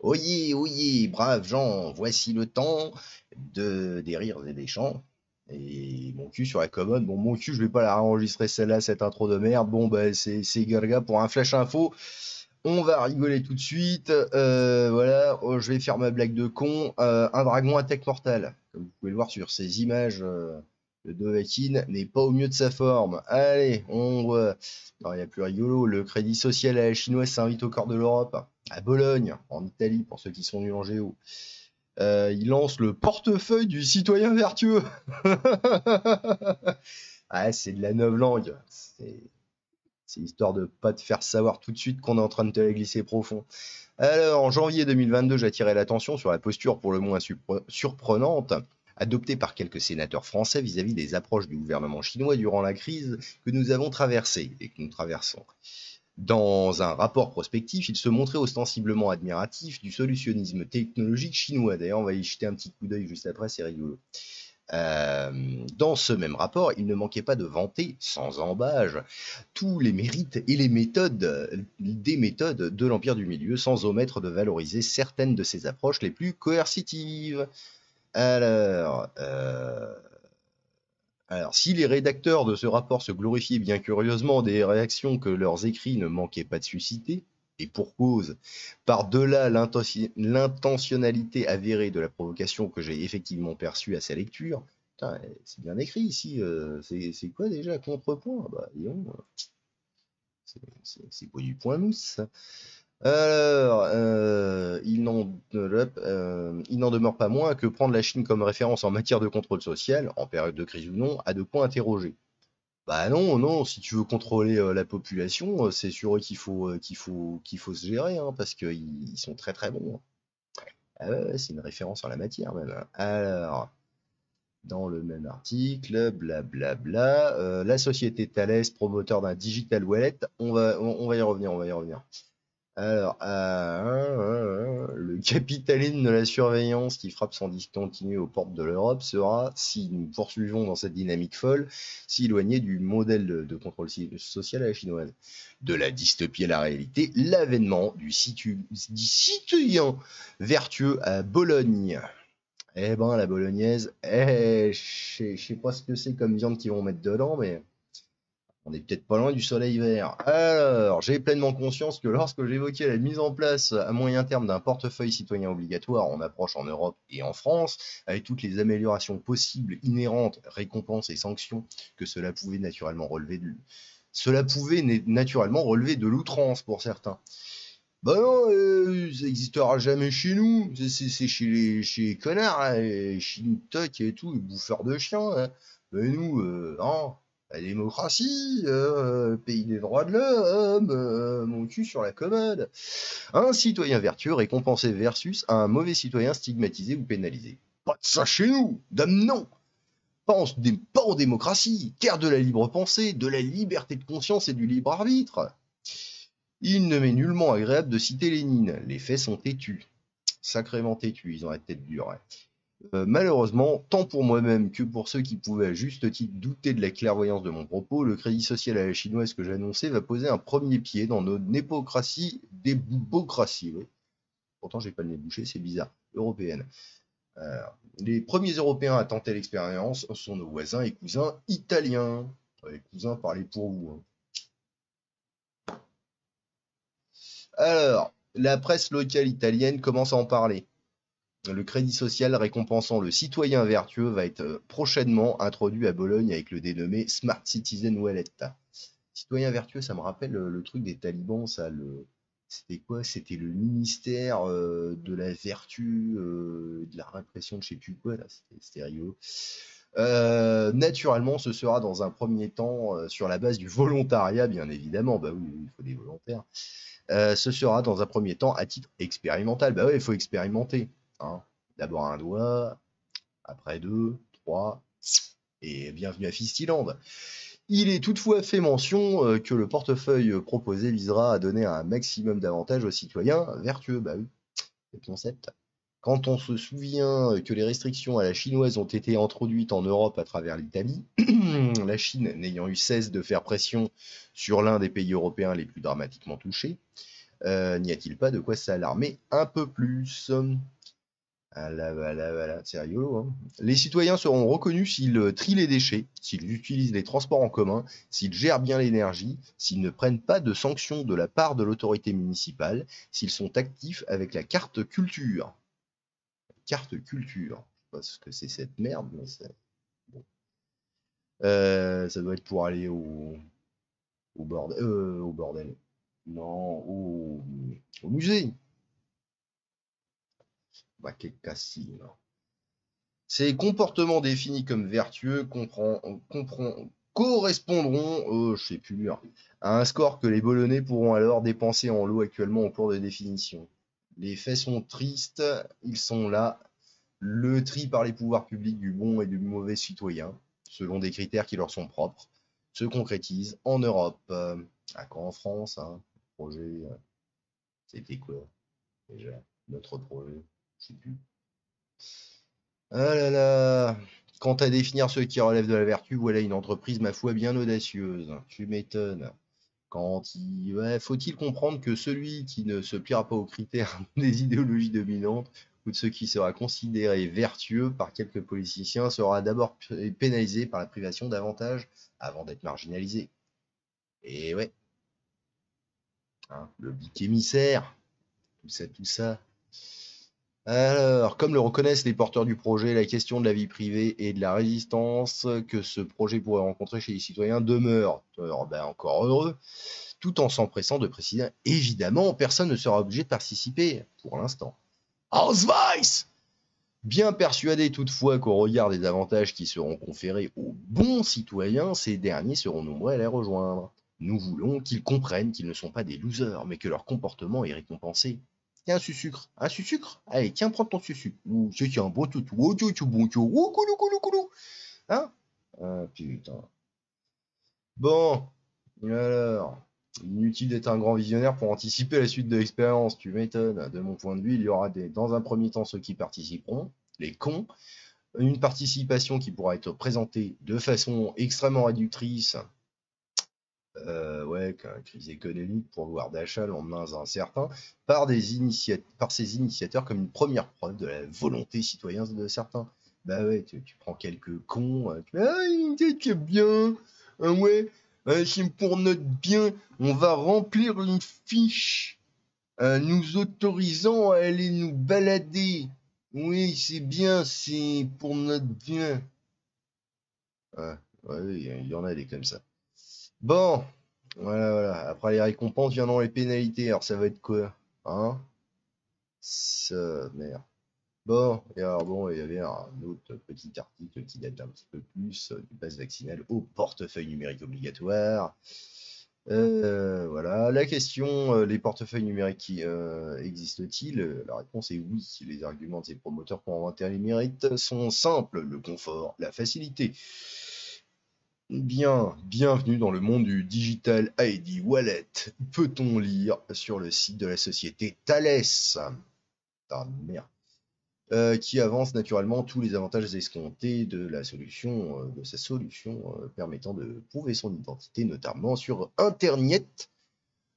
Oyez, oyez, braves gens, voici le temps des rires et des chants. Et mon cul sur la commode. Bon, mon cul, je vais pas la réenregistrer celle-là, cette intro de merde. Bon, bah, c'est Galga pour un flash info. On va rigoler tout de suite. Voilà, oh, je vais faire ma blague de con. Un dragon attaque mortal. Comme vous pouvez le voir sur ces images, le Dovahkiin n'est pas au mieux de sa forme. Allez, on voit. Non, il y a plus rigolo. Le crédit social à la chinoise s'invite au corps de l'Europe. À Bologne, en Italie, pour ceux qui sont nuls en géo. Il lance le portefeuille du citoyen vertueux. Ah, c'est de la novlangue. C'est histoire de pas te faire savoir tout de suite qu'on est en train de te la glisser profond. Alors, en janvier 2022, j'attirais l'attention sur la posture pour le moins surprenante adoptée par quelques sénateurs français vis-à-vis des approches du gouvernement chinois durant la crise que nous avons traversée et que nous traversons. Dans un rapport prospectif, il se montrait ostensiblement admiratif du solutionnisme technologique chinois. D'ailleurs, on va y jeter un petit coup d'œil juste après, c'est rigolo. Dans ce même rapport, il ne manquait pas de vanter, sans embâge, tous les mérites et les méthodes des méthodes de l'Empire du Milieu, sans omettre de valoriser certaines de ses approches les plus coercitives. Alors, si les rédacteurs de ce rapport se glorifiaient bien curieusement des réactions que leurs écrits ne manquaient pas de susciter, et pour cause, par-delà l'intentionnalité avérée de la provocation que j'ai effectivement perçue à sa lecture, putain, c'est bien écrit ici, c'est quoi déjà, contrepoint? Bah, disons, c'est pas du point mousse. Alors, il n'en demeure pas moins que prendre la Chine comme référence en matière de contrôle social, en période de crise ou non, a de quoi interroger. Bah non, non, si tu veux contrôler la population, c'est sur eux qu'il faut se gérer, hein, parce qu'ils sont très très bons. Ah ouais, ouais, c'est une référence en la matière même. Alors, dans le même article, blablabla, la société Thales, promoteur d'un digital wallet, on va y revenir, on va y revenir. Alors, le capitalisme de la surveillance qui frappe sans discontinuer aux portes de l'Europe sera, si nous poursuivons dans cette dynamique folle, si éloigné du modèle de contrôle social à la chinoise. De la dystopie à la réalité, l'avènement du citoyen vertueux à Bologne. Eh ben, la bolognaise, je sais pas ce que c'est comme viande qu'ils vont mettre dedans, mais on n'est peut-être pas loin du soleil vert. Alors, j'ai pleinement conscience que lorsque j'évoquais la mise en place à moyen terme d'un portefeuille citoyen obligatoire, on approche en Europe et en France, avec toutes les améliorations possibles, inhérentes, récompenses et sanctions que cela pouvait naturellement relever de l'outrance pour certains. Bah non, ça n'existera jamais chez nous. C'est chez les connards, là, les Shintok et tout, les bouffeurs de chiens. Là. Mais nous, non. La démocratie, pays des droits de l'homme, mon cul sur la commode. Un citoyen vertueux récompensé versus un mauvais citoyen stigmatisé ou pénalisé. Pas de ça chez nous, dame non. Pas en démocratie, terre de la libre pensée, de la liberté de conscience et du libre arbitre. Il ne m'est nullement agréable de citer Lénine. Les faits sont têtus. Sacrément têtus, ils ont la tête dure. Ouais. Malheureusement, tant pour moi-même que pour ceux qui pouvaient à juste titre douter de la clairvoyance de mon propos, le crédit social à la chinoise que j'annonçais va poser un premier pied dans notre débocratie. Oui. Pourtant, j'ai pas le nez bouché, c'est bizarre. Européenne. Les premiers Européens à tenter l'expérience sont nos voisins et cousins italiens. Les cousins, parlez pour vous. Hein. Alors, la presse locale italienne commence à en parler. Le crédit social récompensant le citoyen vertueux va être prochainement introduit à Bologne avec le dénommé Smart Citizen Wallet. Citoyen vertueux, ça me rappelle le truc des talibans, ça. C'était quoi? C'était le ministère de la vertu, de la répression de je sais plus quoi, là. C'était rigolo. Naturellement, ce sera dans un premier temps sur la base du volontariat, bien évidemment. Bah oui, il faut des volontaires. Ce sera dans un premier temps à titre expérimental. Bah ouais, il faut expérimenter. Hein. D'abord un doigt, après deux, trois, et bienvenue à Fistyland. Il est toutefois fait mention que le portefeuille proposé visera à donner un maximum d'avantages aux citoyens vertueux. Bah oui, c'est le concept. Quand on se souvient que les restrictions à la chinoise ont été introduites en Europe à travers l'Italie, la Chine n'ayant eu cesse de faire pression sur l'un des pays européens les plus dramatiquement touchés, N'y a-t-il pas de quoi s'alarmer un peu plus? Ah là, voilà, c'est rigolo, hein. Les citoyens seront reconnus s'ils trient les déchets, s'ils utilisent les transports en commun, s'ils gèrent bien l'énergie, s'ils ne prennent pas de sanctions de la part de l'autorité municipale, s'ils sont actifs avec la carte culture. Carte culture. Je sais pas ce que c'est cette merde, mais c'est... Bon. Ça doit être pour aller au bordel. Non, au musée. Bah, quel cassine. Ces comportements définis comme vertueux correspondront, je sais plus lire, à un score que les Bolonais pourront alors dépenser en lot actuellement en cours de définition. Les faits sont tristes, ils sont là. Le tri par les pouvoirs publics du bon et du mauvais citoyen, selon des critères qui leur sont propres, se concrétise en Europe. Quand en France, hein, le projet, c'était quoi déjà notre projet? Je sais plus. Ah là là! Quant à définir ceux qui relèvent de la vertu, voilà une entreprise, ma foi, bien audacieuse. Tu m'étonnes. Ouais, faut-il comprendre que celui qui ne se pliera pas aux critères des idéologies dominantes ou de ce qui sera considéré vertueux par quelques politiciens sera d'abord pénalisé par la privation d'avantages avant d'être marginalisé. Et ouais, hein, le bouc émissaire, tout ça. Alors, comme le reconnaissent les porteurs du projet, la question de la vie privée et de la résistance que ce projet pourrait rencontrer chez les citoyens demeure. Alors, ben, encore heureux, tout en s'empressant de préciser, évidemment, personne ne sera obligé de participer, pour l'instant. Ausweis! Bien persuadé toutefois qu'au regard des avantages qui seront conférés aux bons citoyens, ces derniers seront nombreux à les rejoindre. Nous voulons qu'ils comprennent qu'ils ne sont pas des losers, mais que leur comportement est récompensé. Tiens, sucre. Un sucre? Allez, tiens, prends ton sucre. Ou c'est un bon toutou. Oh, toutou, bon toutou. Oh, coulou, coulou, coulou. Hein? Ah, putain. Bon. Alors. Inutile d'être un grand visionnaire pour anticiper la suite de l'expérience, tu m'étonnes. De mon point de vue, il y aura dans un premier temps ceux qui participeront, les cons, une participation qui pourra être présentée de façon extrêmement réductrice, ouais, crise économique, pouvoir d'achat, lendemain incertain, par ces initiateurs comme une première preuve de la volonté citoyenne de certains. Bah ouais, tu prends quelques cons, c'est bien, ouais, c'est pour notre bien, on va remplir une fiche nous autorisant à aller nous balader. Oui, c'est bien, c'est pour notre bien. Ouais, ouais, il y en a des comme ça. Bon, voilà. Après les récompenses viendront les pénalités. Alors ça va être quoi? Hein? Merde. Bon, et alors bon, il y avait un autre petit article qui date un petit peu plus du pass vaccinal au portefeuille numérique obligatoire. Voilà, la question, les portefeuilles numériques existent-ils? La réponse est oui. Les arguments de ces promoteurs pour inventer les mérites sont simples, le confort, la facilité. Bienvenue dans le monde du Digital ID Wallet, peut-on lire sur le site de la société Thales. Ah merde. Qui avance naturellement tous les avantages escomptés de sa solution permettant de prouver son identité, notamment sur Internet,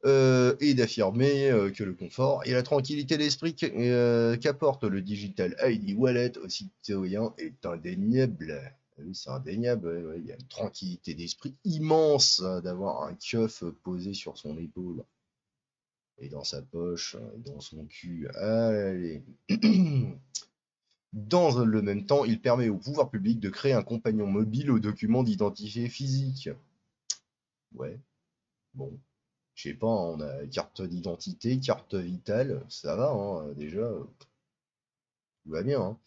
et d'affirmer que le confort et la tranquillité d'esprit qu'apporte le Digital ID Wallet aux citoyens est indéniable. Ah oui, c'est indéniable, ouais, il y a une tranquillité d'esprit immense d'avoir un keuf posé sur son épaule et dans sa poche et dans son cul. Allez. Dans le même temps, il permet au pouvoir public de créer un compagnon mobile aux documents d'identité physique. Ouais, bon. Je sais pas, on a carte d'identité, carte vitale, ça va, hein, déjà, tout va bien, hein.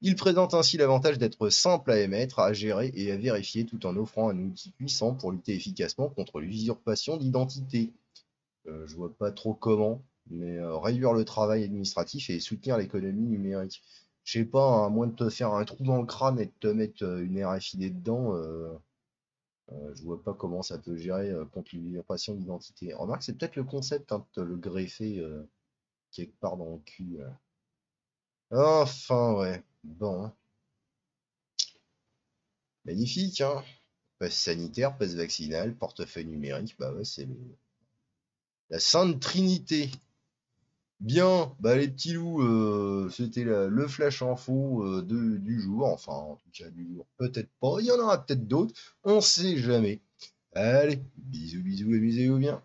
Il présente ainsi l'avantage d'être simple à émettre, à gérer et à vérifier tout en offrant un outil puissant pour lutter efficacement contre l'usurpation d'identité. Je vois pas trop comment, mais réduire le travail administratif et soutenir l'économie numérique. Je sais pas, hein, à moins de te faire un trou dans le crâne et de te mettre une RFID dedans, je vois pas comment ça peut gérer contre l'usurpation d'identité. Remarque, c'est peut-être le concept, hein, de te le greffer quelque part dans le cul. Enfin, ouais. Bon, hein. Magnifique, hein. Passe sanitaire, passe vaccinal, portefeuille numérique, bah ouais, c'est la Sainte Trinité. Bien, bah les petits loups, c'était le flash info du jour. Enfin, en tout cas, du jour, peut-être pas. Il y en aura peut-être d'autres. On sait jamais. Allez, bisous, bisous, amusez-vous bien.